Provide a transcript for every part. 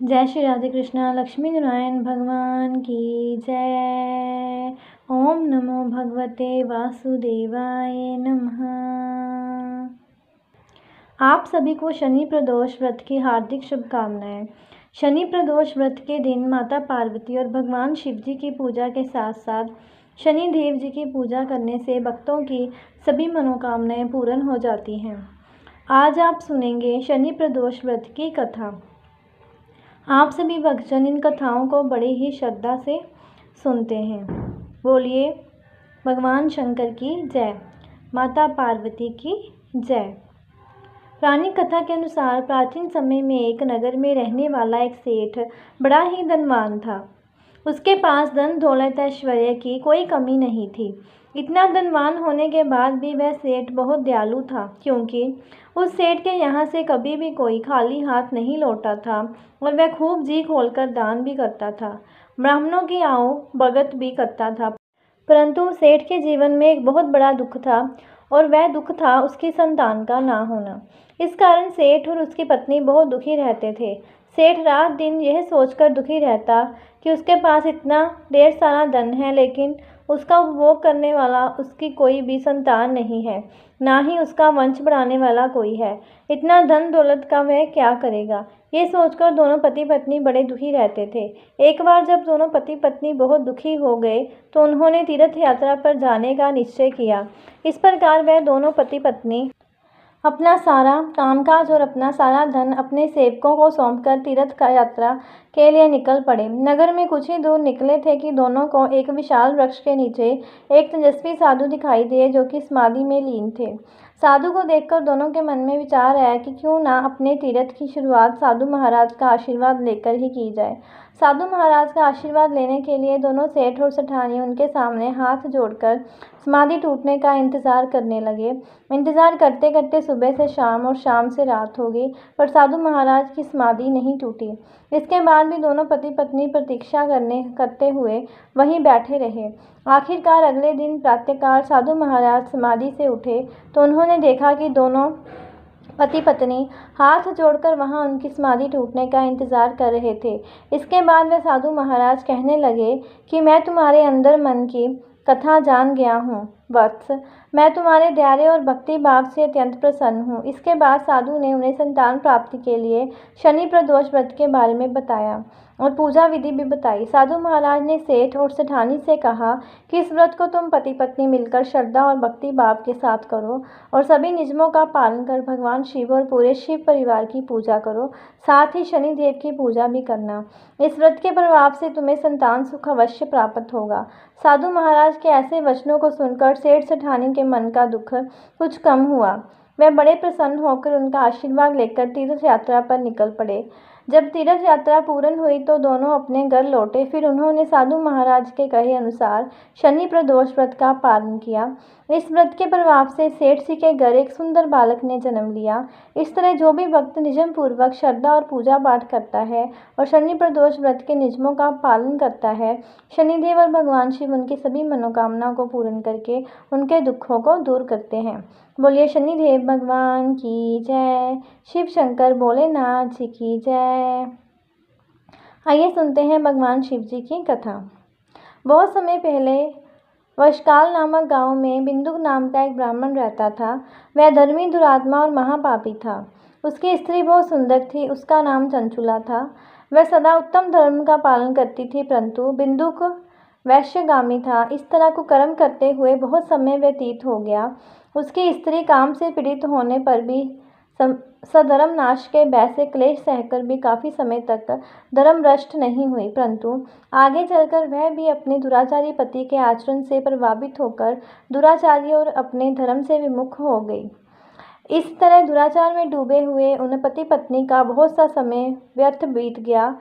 जय श्री राधे कृष्णा। लक्ष्मी नारायण भगवान की जय। ओम नमो भगवते वासुदेवाय नमः। आप सभी को शनि प्रदोष व्रत की हार्दिक शुभकामनाएं। शनि प्रदोष व्रत के दिन माता पार्वती और भगवान शिव जी की पूजा के साथ साथ शनि देव जी की पूजा करने से भक्तों की सभी मनोकामनाएं पूर्ण हो जाती हैं। आज आप सुनेंगे शनि प्रदोष व्रत की कथा। आप सभी भक्तजन इन कथाओं को बड़े ही श्रद्धा से सुनते हैं। बोलिए भगवान शंकर की जय, माता पार्वती की जय। पुरानी कथा के अनुसार प्राचीन समय में एक नगर में रहने वाला एक सेठ बड़ा ही धनवान था। उसके पास धन दौलत ऐश्वर्य की कोई कमी नहीं थी। इतना धनवान होने के बाद भी वह सेठ बहुत दयालु था, क्योंकि उस सेठ के यहाँ से कभी भी कोई खाली हाथ नहीं लौटा था और वह खूब जी खोलकर दान भी करता था, ब्राह्मणों की आओ भगत भी करता था। परंतु सेठ के जीवन में एक बहुत बड़ा दुख था और वह दुख था उसकी संतान का ना होना। इस कारण सेठ और उसकी पत्नी बहुत दुखी रहते थे। सेठ रात दिन यह सोचकर दुखी रहता कि उसके पास इतना ढेर सारा धन है, लेकिन उसका उपभोग करने वाला उसकी कोई भी संतान नहीं है, ना ही उसका वंश बढ़ाने वाला कोई है। इतना धन दौलत का वह क्या करेगा, ये सोचकर दोनों पति पत्नी बड़े दुखी रहते थे। एक बार जब दोनों पति पत्नी बहुत दुखी हो गए तो उन्होंने तीर्थ यात्रा पर जाने का निश्चय किया। इस प्रकार वह दोनों पति पत्नी अपना सारा कामकाज और अपना सारा धन अपने सेवकों को सौंपकर तीर्थ यात्रा के लिए निकल पड़े। नगर में कुछ ही दूर निकले थे कि दोनों को एक विशाल वृक्ष के नीचे एक तेजस्वी साधु दिखाई दिए, जो कि समाधि में लीन थे। साधु को देखकर दोनों के मन में विचार आया कि क्यों ना अपने तीर्थ की शुरुआत साधु महाराज का आशीर्वाद लेकर ही की जाए। साधु महाराज का आशीर्वाद लेने के लिए दोनों सेठ और सेठानी उनके सामने हाथ जोड़कर समाधि टूटने का इंतजार करने लगे। इंतजार करते करते सुबह से शाम और शाम से रात हो गई, पर साधु महाराज की समाधि नहीं टूटी। इसके बाद भी दोनों पति पत्नी प्रतीक्षा करते हुए वहीं बैठे रहे। आखिरकार अगले दिन प्रातःकाल साधु महाराज समाधि से उठे तो उन्होंने देखा कि दोनों पति पत्नी हाथ जोड़कर वहां उनकी समाधि टूटने का इंतजार कर रहे थे। इसके बाद वे साधु महाराज कहने लगे कि मैं तुम्हारे अंदर मन की कथा जान गया हूँ वत्स, मैं तुम्हारे दयालु और भक्ति भाव से अत्यंत प्रसन्न हूँ। इसके बाद साधु ने उन्हें संतान प्राप्ति के लिए शनि प्रदोष व्रत के बारे में बताया और पूजा विधि भी बताई। साधु महाराज ने सेठ और सेठानी से कहा कि इस व्रत को तुम पति पत्नी मिलकर श्रद्धा और भक्ति भाव के साथ करो और सभी नियमों का पालन कर भगवान शिव और पूरे शिव परिवार की पूजा करो। साथ ही शनि देव की पूजा भी करना। इस व्रत के प्रभाव से तुम्हें संतान सुख अवश्य प्राप्त होगा। साधु महाराज के ऐसे वचनों को सुनकर सेठ सेठानी के मन का दुख कुछ कम हुआ। वह बड़े प्रसन्न होकर उनका आशीर्वाद लेकर तीर्थ यात्रा पर निकल पड़े। जब तीर्थ यात्रा पूर्ण हुई तो दोनों अपने घर लौटे। फिर उन्होंने साधु महाराज के कहे अनुसार शनि प्रदोष व्रत का पालन किया। इस व्रत के प्रभाव से सेठ जी के घर एक सुंदर बालक ने जन्म लिया। इस तरह जो भी भक्त नियम पूर्वक श्रद्धा और पूजा पाठ करता है और शनि प्रदोष व्रत के नियमों का पालन करता है, शनिदेव और भगवान शिव उनकी सभी मनोकामनाओं को पूर्ण करके उनके दुखों को दूर करते हैं। बोलिए शनिदेव भगवान की जय, शिव शंकर भोलेनाथ जी की जय। आइए सुनते हैं भगवान शिव जी की कथा। बहुत समय पहले वशकाल नामक गांव में बिंदु नाम का एक ब्राह्मण रहता था। वह धर्मी, दुरात्मा और महापापी था। उसकी स्त्री बहुत सुंदर थी। उसका नाम चंचुला था। वह सदा उत्तम धर्म का पालन करती थी, परंतु बिंदुक वैश्यगामी था। इस तरह को कर्म करते हुए बहुत समय व्यतीत हो गया। उसकी स्त्री काम से पीड़ित होने पर भी सधर्म नाश के भय से क्लेश सहकर भी काफ़ी समय तक धर्मभ्रष्ट नहीं हुई, परंतु आगे चलकर वह भी अपने दुराचारी पति के आचरण से प्रभावित होकर दुराचारी और अपने धर्म से विमुख हो गई। इस तरह दुराचार में डूबे हुए उन पति पत्नी का बहुत सा समय व्यर्थ बीत गया।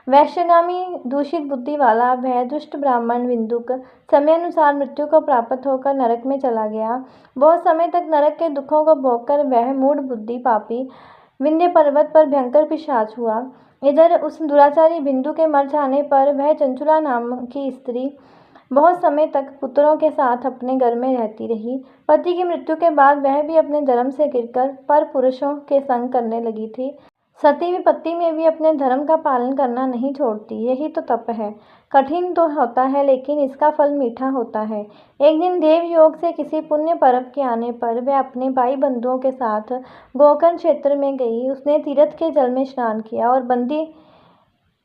वैश्यगामी दूषित बुद्धि वाला वह दुष्ट ब्राह्मण बिंदुक समयानुसार मृत्यु को प्राप्त होकर नरक में चला गया। बहुत समय तक नरक के दुखों को भोगकर वह मूढ़ बुद्धि पापी विंध्य पर्वत पर भयंकर पिशाच हुआ। इधर उस दुराचारी बिंदु के मर जाने पर वह चंचुला नाम की स्त्री बहुत समय तक पुत्रों के साथ अपने घर में रहती रही। पति की मृत्यु के बाद वह भी अपने धर्म से गिरकर पर पुरुषों के संग करने लगी थी। सती विपत्ति में भी अपने धर्म का पालन करना नहीं छोड़ती। यही तो तप है। कठिन तो होता है लेकिन इसका फल मीठा होता है। एक दिन देवयोग से किसी पुण्य पर्व के आने पर वह अपने भाई बंधुओं के साथ गोकर्ण क्षेत्र में गई। उसने तीर्थ के जल में स्नान किया और बंदी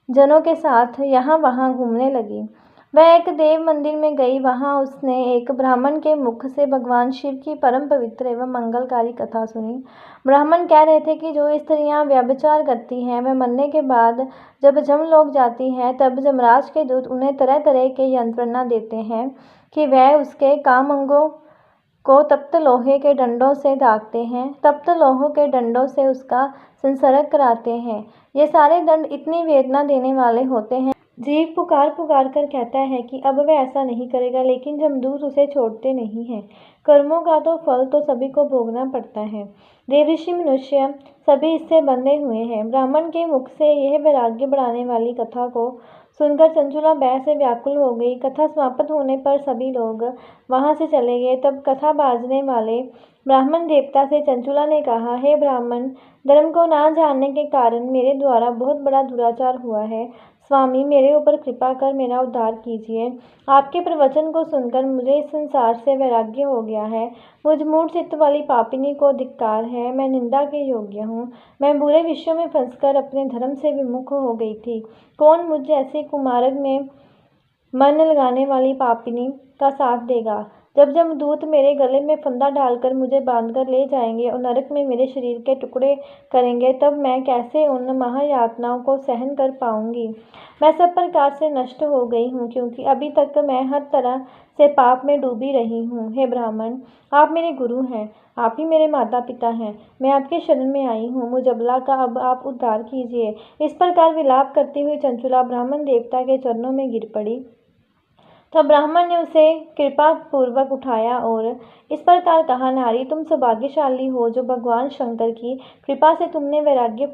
जनों के साथ यहाँ वहाँ घूमने लगी। वह एक देव मंदिर में गई। वहाँ उसने एक ब्राह्मण के मुख से भगवान शिव की परम पवित्र एवं मंगलकारी कथा सुनी। ब्राह्मण कह रहे थे कि जो स्त्रियां व्यभिचार करती हैं वह मरने के बाद जब जमलोक जाती हैं तब जमराज के दूत उन्हें तरह तरह के यंत्रणा देते हैं कि वह उसके कामांगों को तप्त लोहे के डंडों से दागते हैं। तप्त लोहों के डंडों से उसका संसर्ग कराते हैं। ये सारे दंड इतनी वेदना देने वाले होते हैं। जीव पुकार पुकार कर कहता है कि अब वह ऐसा नहीं करेगा, लेकिन जमदूत उसे छोड़ते नहीं हैं। कर्मों का तो फल तो सभी को भोगना पड़ता है। देवऋषि मनुष्य सभी इससे बंधे हुए हैं। ब्राह्मण के मुख से यह वैराग्य बढ़ाने वाली कथा को सुनकर चंचुला भय से व्याकुल हो गई। कथा समाप्त होने पर सभी लोग वहां से चले गए। तब कथा बाजने वाले ब्राह्मण देवता से चंचुला ने कहा, हे ब्राह्मण, धर्म को ना जानने के कारण मेरे द्वारा बहुत बड़ा दुराचार हुआ है। स्वामी, मेरे ऊपर कृपा कर मेरा उद्धार कीजिए। आपके प्रवचन को सुनकर मुझे इस संसार से वैराग्य हो गया है। मुझ मूढ़ चित्त वाली पापिनी को धिक्कार है। मैं निंदा के योग्य हूँ। मैं बुरे विषयों में फंसकर अपने धर्म से विमुख हो गई थी। कौन मुझ जैसे कुमार्ग में मन लगाने वाली पापिनी का साथ देगा? जब जमदूत मेरे गले में फंदा डालकर मुझे बांधकर ले जाएंगे और नरक में मेरे शरीर के टुकड़े करेंगे, तब मैं कैसे उन महायातनाओं को सहन कर पाऊंगी? मैं सब प्रकार से नष्ट हो गई हूँ, क्योंकि अभी तक मैं हर तरह से पाप में डूबी रही हूँ। हे ब्राह्मण, आप मेरे गुरु हैं, आप ही मेरे माता पिता हैं। मैं आपके शरण में आई हूँ। मुझ अबला का अब आप उद्धार कीजिए। इस प्रकार विलाप करती हुई चंचुला ब्राह्मण देवता के चरणों में गिर पड़ी। तब ब्राह्मण ने उसे कृपा पूर्वक उठाया और इस प्रकार कहा, नारी, तुम सौभाग्यशाली हो जो भगवान शंकर की कृपा से तुमने वैराग्य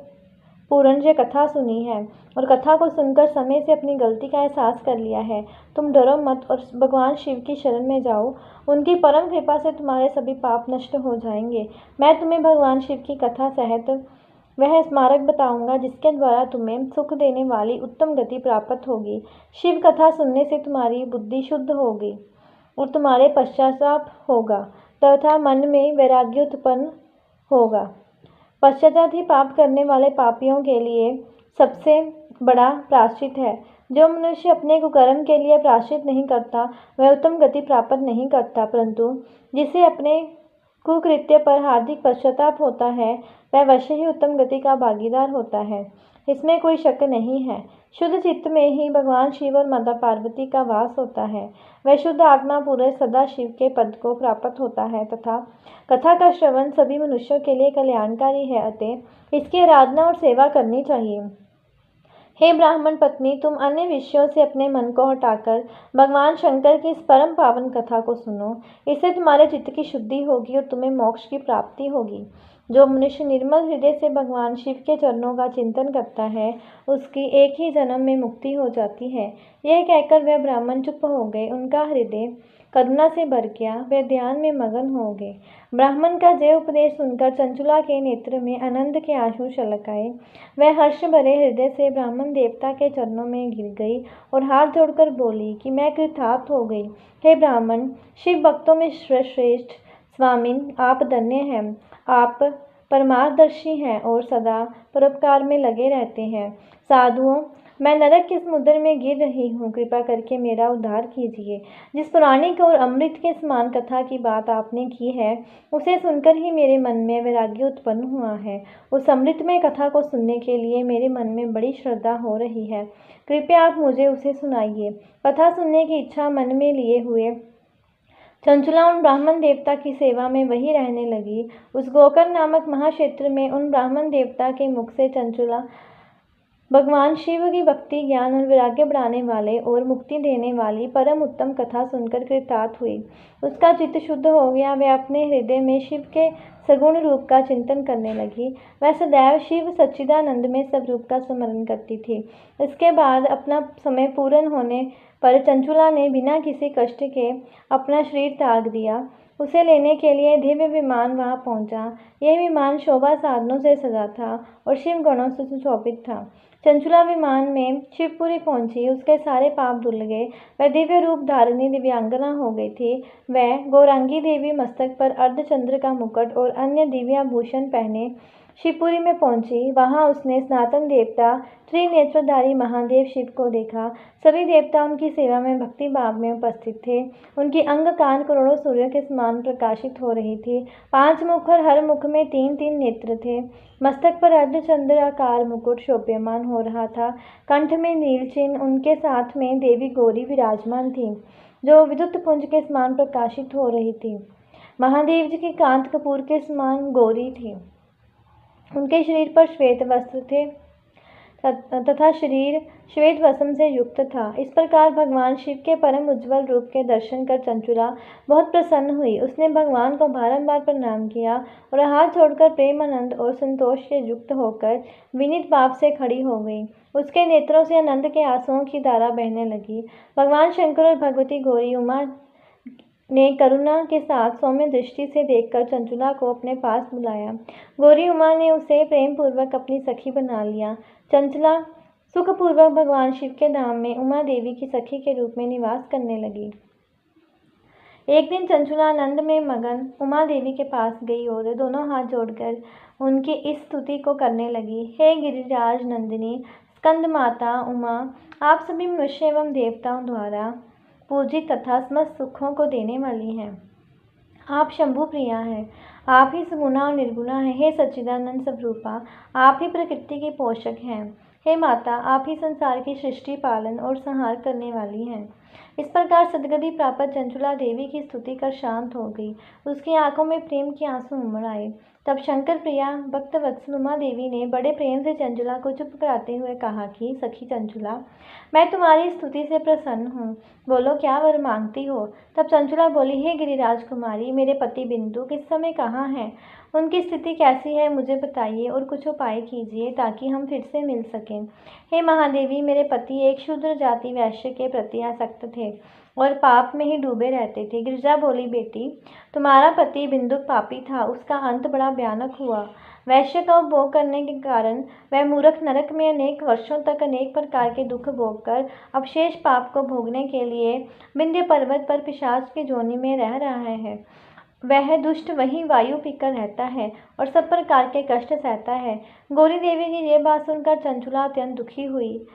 पूर्ण ये कथा सुनी है और कथा को सुनकर समय से अपनी गलती का एहसास कर लिया है। तुम डरो मत और भगवान शिव की शरण में जाओ। उनकी परम कृपा से तुम्हारे सभी पाप नष्ट हो जाएंगे। मैं तुम्हें भगवान शिव की कथा सहित वह स्मारक बताऊंगा जिसके द्वारा तुम्हें सुख देने वाली उत्तम गति प्राप्त होगी। शिव कथा सुनने से तुम्हारी बुद्धि शुद्ध होगी और तुम्हारे पश्चाताप होगा तथा मन में वैराग्य उत्पन्न होगा। पश्चाताप ही पाप करने वाले पापियों के लिए सबसे बड़ा प्रायश्चित है। जो मनुष्य अपने कुकर्म के लिए प्रायश्चित नहीं करता वह उत्तम गति प्राप्त नहीं करता, परंतु जिसे अपने कुकृत्य पर हार्दिक पश्चाताप होता है वह अवश्य ही उत्तम गति का भागीदार होता है। इसमें कोई शक नहीं है। शुद्ध चित्त में ही भगवान शिव और माता पार्वती का वास होता है। वह शुद्ध आत्मा पुरुष सदा शिव के पद को प्राप्त होता है तथा कथा का श्रवण सभी मनुष्यों के लिए कल्याणकारी है, अतः इसकी आराधना और सेवा करनी चाहिए। हे ब्राह्मण पत्नी, तुम अन्य विषयों से अपने मन को हटाकर भगवान शंकर की इस परम पावन कथा को सुनो। इससे तुम्हारे चित्त की शुद्धि होगी और तुम्हें मोक्ष की प्राप्ति होगी। जो मनुष्य निर्मल हृदय से भगवान शिव के चरणों का चिंतन करता है उसकी एक ही जन्म में मुक्ति हो जाती है। यह कहकर वह ब्राह्मण चुप हो गए। उनका हृदय करुणा से भर गया। वे ध्यान में मगन हो गए। ब्राह्मण का जय उपदेश सुनकर चंचुला के नेत्र में आनंद के आंसू छलक आए। वह हर्ष भरे हृदय से ब्राह्मण देवता के चरणों में गिर गई और हाथ जोड़कर बोली कि मैं कृतार्थ हो गई। हे ब्राह्मण, शिव भक्तों में श्रेष्ठ स्वामिन, आप धन्य हैं। आप परमार्दर्शी हैं और सदा परोपकार में लगे रहते हैं। साधुओं, मैं नरक के समुद्र में गिर रही हूँ, कृपा करके मेरा उद्धार कीजिए। जिस पौराणिक और अमृत के समान कथा की बात आपने की है उसे सुनकर ही मेरे मन में वैराग्य उत्पन्न हुआ है। उस अमृतमय कथा को सुनने के लिए मेरे मन में बड़ी श्रद्धा हो रही है। कृपया आप मुझे उसे सुनाइए। कथा सुनने की इच्छा मन में लिए हुए चंचुला उन ब्राह्मण देवता की सेवा में वहीं रहने लगी। उस गोकर्ण नामक महाक्षेत्र में उन ब्राह्मण देवता के मुख से चंचुला भगवान शिव की भक्ति, ज्ञान और वैराग्य बढ़ाने वाले और मुक्ति देने वाली परम उत्तम कथा सुनकर कृतार्थ हुई। उसका चित्त शुद्ध हो गया। वह अपने हृदय में शिव के सगुण रूप का चिंतन करने लगी। वह सदैव शिव सच्चिदानंद में सब रूप का स्मरण करती थी। इसके बाद अपना समय पूर्ण होने पर चंचुला ने बिना किसी कष्ट के अपना शरीर त्याग दिया। उसे लेने के लिए दिव्य विमान वहां पहुंचा। यह विमान शोभा साधनों से सजा था और शिव गणों से सुशोभित था। चंचुला विमान में शिवपुरी पहुंची। उसके सारे पाप धुल गए। वह दिव्य रूप धारिणी दिव्यांगना हो गई थी। वह गौरांगी देवी मस्तक पर अर्धचंद्र का मुकुट और अन्य दिव्याभूषण पहने शिवपुरी में पहुंची। वहां उसने सनातन देवता त्रिनेत्रधारी महादेव शिव को देखा। सभी देवता उनकी सेवा में भक्ति भाव में उपस्थित थे। उनकी अंग कान करोड़ों सूर्यों के समान प्रकाशित हो रही थी। 5 मुख और हर मुख में 3-3 नेत्र थे। मस्तक पर अर्धचंद्राकार मुकुट शोभ्यमान हो रहा था। कंठ में नील चिन्ह। उनके साथ में देवी गौरी विराजमान थी, जो विद्युत पुंज के समान प्रकाशित हो रही थी। महादेव जी की कांत कपूर के समान गौरी थी। उनके शरीर पर श्वेत वस्त्र थे तथा शरीर श्वेत वसम से युक्त था। इस प्रकार भगवान शिव के परम उज्ज्वल रूप के दर्शन कर चंचुला बहुत प्रसन्न हुई। उसने भगवान को बारंबार प्रणाम किया और हाथ जोड़कर प्रेम आनंद और संतोष से युक्त होकर विनीत भाव से खड़ी हो गई। उसके नेत्रों से आनंद के आंसुओं की धारा बहने लगी। भगवान शंकर और भगवती गौरी उमा ने करुणा के साथ सौम्य दृष्टि से देखकर चंचुला को अपने पास बुलाया। गौरी उमा ने उसे प्रेम पूर्वक अपनी सखी बना लिया। चंचला सुखपूर्वक भगवान शिव के धाम में उमा देवी की सखी के रूप में निवास करने लगी। एक दिन चंचुला आनंद में मगन उमा देवी के पास गई और दोनों हाथ जोड़कर उनकी इस स्तुति को करने लगी। हे गिरिराज नंदिनी स्कंद माता उमा, आप सभी मनुष्य एवं देवताओं द्वारा पूजित तथा समस्त सुखों को देने वाली हैं। आप शंभु प्रिया हैं। आप ही सगुणा और निर्गुणा हैं। हे सच्चिदानंद स्वरूपा, आप ही प्रकृति के पोषक हैं। हे माता, आप ही संसार की सृष्टि पालन और संहार करने वाली हैं। इस प्रकार सद्गति प्राप्त चंचुला देवी की स्तुति कर शांत हो गई। उसकी आंखों में प्रेम के आंसू उमड़ आए। तब शंकर प्रिया भक्त वत्सल उमा देवी ने बड़े प्रेम से चंचुला को चुप कराते हुए कहा कि सखी चंचुला, मैं तुम्हारी स्तुति से प्रसन्न हूँ। बोलो, क्या वर मांगती हो? तब चंचुला बोली, हे गिरिराज कुमारी, मेरे पति बिंदु किस समय कहाँ हैं? उनकी स्थिति कैसी है मुझे बताइए और कुछ उपाय कीजिए ताकि हम फिर से मिल सकें। हे महादेवी, मेरे पति एक शूद्र जाति वैश्य के प्रति आसक्त थे और पाप में ही डूबे रहते थे। गिरिजा बोली, बेटी, तुम्हारा पति बिंदुक पापी था। उसका अंत बड़ा भयानक हुआ। वैश्य का उपभोग करने के कारण वह मूर्ख नरक में अनेक वर्षों तक अनेक प्रकार के दुख भोग कर अवशेष पाप को भोगने के लिए विंध्य पर्वत पर पिशाच की जोनी में रह रहा है। वह दुष्ट वहीं वायु पीकर रहता है और सब प्रकार के कष्ट सहता है। गौरी देवी की ये बात सुनकर चंचुला अत्यंत दुखी हुई।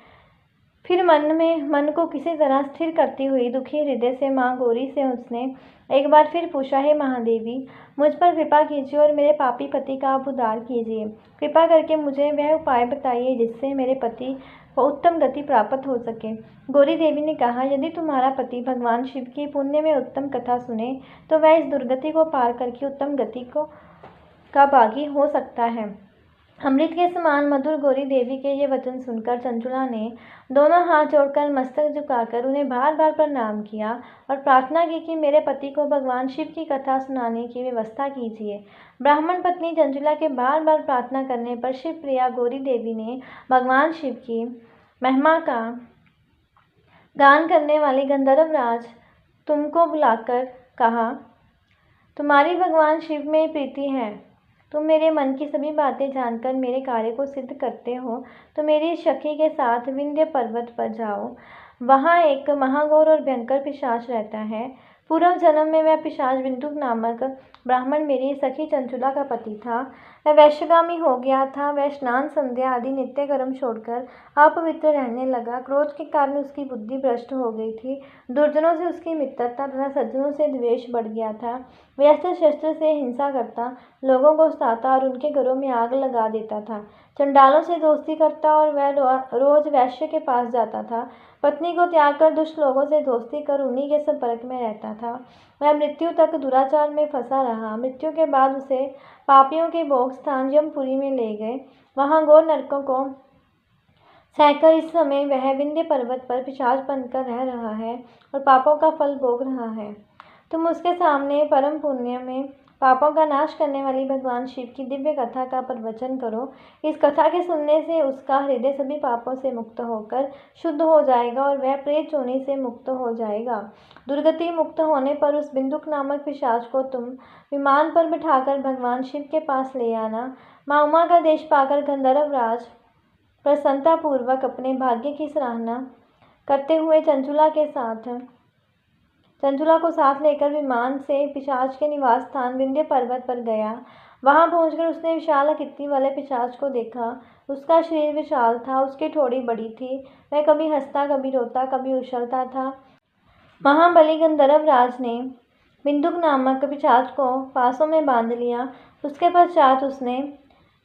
फिर मन को किसी तरह स्थिर करती हुई दुखी हृदय से माँ गौरी से उसने एक बार फिर पूछा, हे महादेवी, मुझ पर कृपा कीजिए और मेरे पापी पति का आप उद्धार कीजिए। कृपा करके मुझे वह उपाय बताइए जिससे मेरे पति को उत्तम गति प्राप्त हो सके। गौरी देवी ने कहा, यदि तुम्हारा पति भगवान शिव की पुण्य में उत्तम कथा सुने तो वह इस दुर्गति को पार करके उत्तम गति का भागी हो सकता है। अमृत के समान मधुर गौरी देवी के ये वचन सुनकर चंचुला ने दोनों हाथ जोड़कर मस्तक झुकाकर उन्हें बार बार प्रणाम किया और प्रार्थना की कि मेरे पति को भगवान शिव की कथा सुनाने की व्यवस्था कीजिए। ब्राह्मण पत्नी चंचुला के बार बार प्रार्थना करने पर शिव प्रिया गौरी देवी ने भगवान शिव की महिमा का गान करने वाले गंधर्व राज तुमको बुलाकर कहा, तुम्हारी भगवान शिव में प्रीति है। तुम मेरे मन की सभी बातें जानकर मेरे कार्य को सिद्ध करते हो तो मेरी सखी के साथ विंध्य पर्वत पर जाओ। वहाँ एक महाघोर और भयंकर पिशाच रहता है। पूर्व जन्म में वह पिशाच बिंदुक नामक ब्राह्मण मेरी सखी चंचुला का पति था। वह वैश्यगामी हो गया था। वह स्नान संध्या आदि नित्य कर्म छोड़कर अपवित्र रहने लगा। क्रोध के कारण उसकी बुद्धि भ्रष्ट हो गई थी। दुर्जनों से उसकी मित्रता तथा सज्जनों से द्वेष बढ़ गया था। वह अस्त्र शस्त्र से हिंसा करता, लोगों को सताता और उनके घरों में आग लगा देता था। चंडालों से दोस्ती करता और वह रोज वैश्य के पास जाता था। पत्नी को त्याग कर दुष्ट लोगों से दोस्ती कर उन्हीं के संपर्क में रहता था। वह मृत्यु तक दुराचार में फंसा रहा। मृत्यु के बाद उसे पापियों के भोग स्थान यमपुरी में ले गए। वहाँ घोर नरकों को सहकर इस समय वह विंध्य पर्वत पर पिशाच बनकर रह रहा है और पापों का फल भोग रहा है। तुम उसके सामने परम पुण्य में पापों का नाश करने वाली भगवान शिव की दिव्य कथा का प्रवचन करो। इस कथा के सुनने से उसका हृदय सभी पापों से मुक्त होकर शुद्ध हो जाएगा और वह प्रेत चोरी से मुक्त हो जाएगा। दुर्गति मुक्त होने पर उस बिंदुक नामक पिशाच को तुम विमान पर बिठाकर भगवान शिव के पास ले आना। माँ उमा का देश पाकर गंधर्व राज प्रसन्नतापूर्वक अपने भाग्य की सराहना करते हुए चंचुला को साथ लेकर विमान से पिशाच के निवास स्थान विंध्य पर्वत पर गया। वहां पहुंचकर उसने विशाल आकृति वाले पिशाच को देखा। उसका शरीर विशाल था, उसकी ठोड़ी बड़ी थी। वह कभी हंसता, कभी रोता, कभी उछलता था। महाबली गंधर्व राज ने बिंदुक नामक पिशाच को पासों में बांध लिया। उसके पश्चात उसने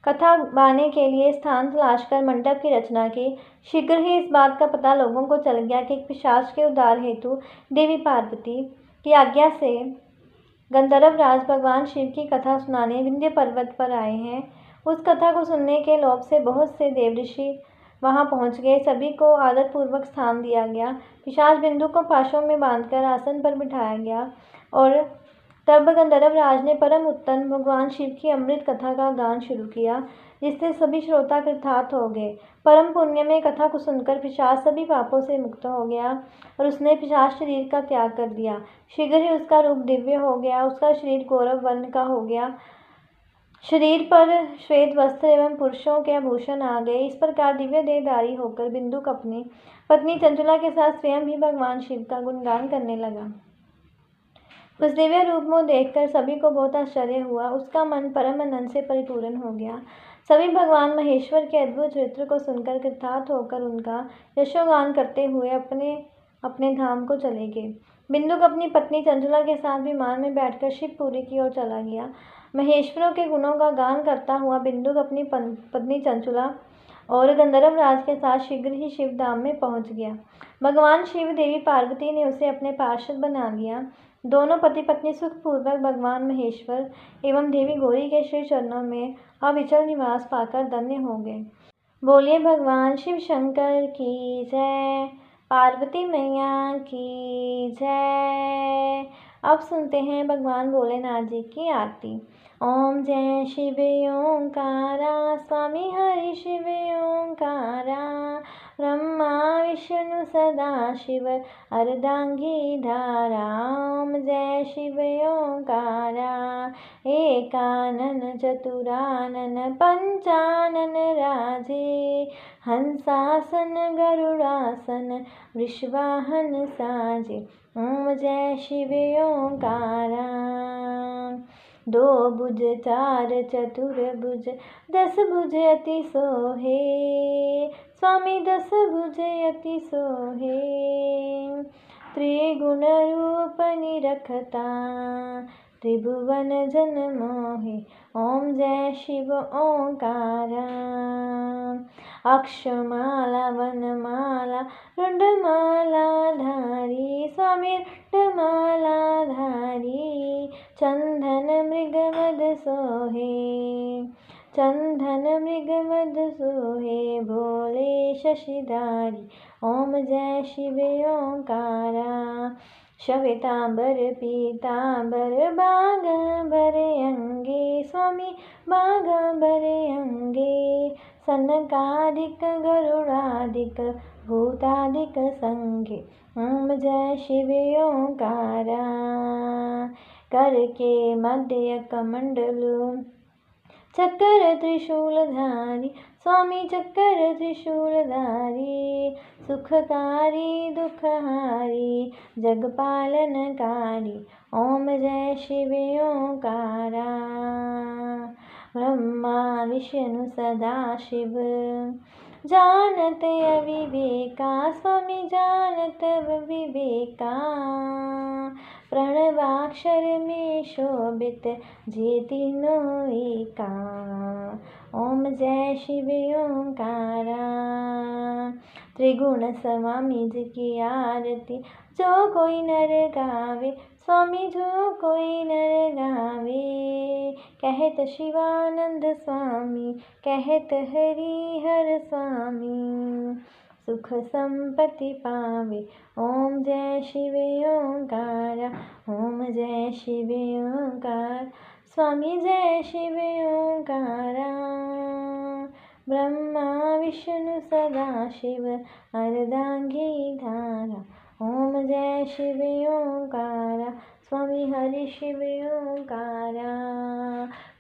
कथा गाने के लिए स्थान तलाशकर मंडप की रचना की। शीघ्र ही इस बात का पता लोगों को चल गया कि पिशाच के उद्धार हेतु देवी पार्वती की आज्ञा से गंधर्व राज भगवान शिव की कथा सुनाने विंध्य पर्वत पर आए हैं। उस कथा को सुनने के लोभ से बहुत से देव ऋषि वहां पहुंच गए। सभी को आदरपूर्वक स्थान दिया गया। पिशाच बिंदु को पाशों में बांधकर आसन पर बिठाया गया और तब गंधर्व राज ने परम उत्तम भगवान शिव की अमृत कथा का गान शुरू किया, जिससे सभी श्रोता कृतार्थ हो गए। परम पुण्य में कथा को सुनकर पिशाच सभी पापों से मुक्त हो गया और उसने पिशाच शरीर का त्याग कर दिया। शीघ्र ही उसका रूप दिव्य हो गया। उसका शरीर गौरव वर्ण का हो गया। शरीर पर श्वेत वस्त्र एवं पुरुषों के आभूषण आ गए। इस प्रकार दिव्य देहधारी होकर बिंदुक अपनी पत्नी चंचुला के साथ स्वयं ही भगवान शिव का गुणगान करने लगा। उस दिव्य रूप को देखकर सभी को बहुत आश्चर्य हुआ। उसका मन परम आनंद से परिपूर्ण हो गया। सभी भगवान महेश्वर के अद्भुत चरित्र को सुनकर कृतार्थ होकर उनका यशोगान करते हुए अपने अपने धाम को चले गए। बिंदुक अपनी पत्नी चंचुला के साथ विमान में बैठकर शिवपुरी की ओर चला गया। महेश्वरों के गुणों का गान करता हुआ बिंदुक अपनी पत्नी चंचुला और गंधर्व राज के साथ शीघ्र ही शिवधाम में पहुंच गया। भगवान शिव देवी पार्वती ने उसे अपने पार्षद बना लिया। दोनों पति पत्नी सुखपूर्वक भगवान महेश्वर एवं देवी गौरी के श्री चरणों में अविचल निवास पाकर धन्य हो गए। बोलिए भगवान शिव शंकर की जय, पार्वती मैया की जय। अब सुनते हैं भगवान भोलेनाथ जी की आरती। ओम जय शिव ओंकारा, स्वामी हरि शिव ओंकारा, ब्रह्मा विष्णु सदा शिव अर्धांगी धारा। ओम जय शिव ओंकारा, एकानन चतुरानन पंचानन राजे, हंसासन गरुड़ासन वृषवाहन साजे। ओम जय शिव ओंकारा, दो भुज चार चतुर्भुज, 10 भुज अति सोहे, स्वामी 10 भुज अति सोहे, त्रिगुण रूप निरखता, त्रिभुवन जन मोहे। ओम जय शिव ओंकारा, अक्षमाला वनमाला रुंडमाला धारी, स्वामी रुंडमाला धारी, चंदन मृगमद सोहे, चंदन मृगमद सोहे, भोले शशिधारी। ओम जय शिव ओंकारा, श्वेतांबर पीतांबर बागांबर अंगे, स्वामी बागांबर अंगे, सनकादिक गरुड़ादिक भूतादिक संगे। ओम जय शिव ओंकारा, करके मध्य कमंडलु, चक्कर त्रिशूलधारी, स्वामी चक्कर त्रिशूलधारी, सुखकारी दुखहारी, जगपालनकारी। ओम जय शिव ओंकारा, ब्रह्मा विष्णु सदा शिव, जानत अविवेका, स्वामी जानत विवेका, प्रणवाक्षर में शोभित जे तीनों एका। ओम जय शिव ओंकारा, त्रिगुण स्वामी जी की आरती जो कोई नर गावे, स्वामी जो कोई नर गावे, कहत शिवानंद स्वामी, कहत हरि हर स्वामी, सुख संपत्ति पावे। ओम जय शिव ओंकारा, ओम जय शिव ओंकार, स्वामी जय शिव ओंकारा, ब्रह्मा विष्णु सदा शिव अर्धांगी धारा। ओम जय शिव ओंकारा, स्वामी हरि शिव ओंकारा।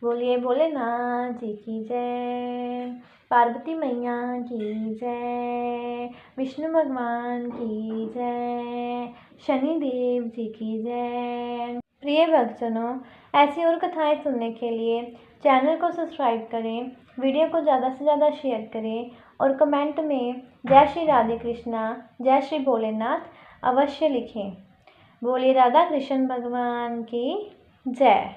बोलिए भोलेनाथ जी की जय, पार्वती मैया की जय, विष्णु भगवान की जय, शनिदेव जी की जय। प्रिय भक्तजनों, ऐसी और कथाएं सुनने के लिए चैनल को सब्सक्राइब करें, वीडियो को ज़्यादा से ज़्यादा शेयर करें और कमेंट में जय श्री राधे कृष्णा, जय श्री भोलेनाथ अवश्य लिखें। बोलिए राधा कृष्ण भगवान की जय।